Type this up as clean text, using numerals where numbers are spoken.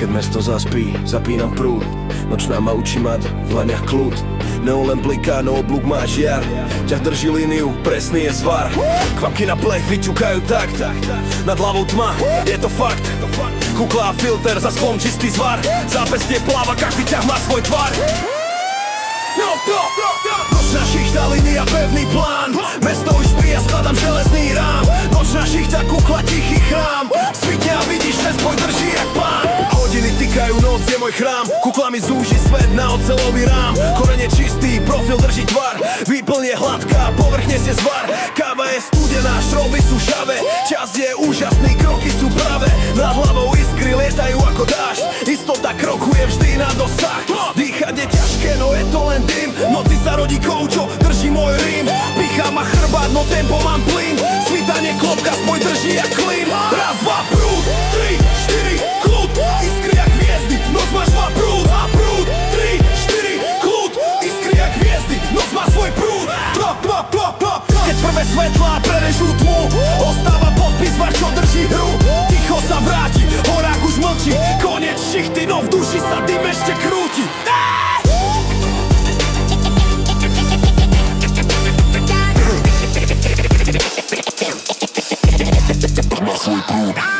Keď mesto zaspí, zapínam prúd. Nočná ma učí mať v dlaniach kľud. Neon len bliká, no oblúk má žiar. Ťah drží líniu, presný je zvar. Kvapky na plech vyťukajú tak. Nad hlavou tma, je to fakt. Kukla a filter, za sklom čistý zvar. Zápestie pláva, každý ťah má svoj tvar. Nočná šichta, línia, pevný plán. Mesto už spí, ja skladám železný rám. Nočná šichta, kukla, tichý chrám. Svitne a vidíš, ten spoj drží jak plán. Hodiny tikajú, noc je môj chrám. Kukla mi zúži svet na oceľový rám. Koreň je čistý, profil drží tvar. Výplň je hladká, povrchne si zvar. Káva je studená, šroby sú šavé. Čas je úžasný, kroky sú pravé. Nad hlavou iskry lietajú ako dážď. Istota kroku je vždy na dosah. Dýchať je ťažké, no je to len dym. V noci sa rodí koučo, drží môj rím. Pichá ma chrbát, no tempo mám plyn. Svitanie klopka, spoj drží jak klin. Raz, dva, prúd, 3, 4, kľud. Iskry jak hviezdy, noc máš dva prúd. A prúd, 3, 4, kľud. Iskry jak hviezdy, noc má svoj prúd. Keď prvé svetlá prerežú tmu, ostáva podpis, var čo drží hru. Ticho sa vráti, horák už mlčí. Koniec šichty, no v duši sa dym ešte krúti. Má svoj prúd.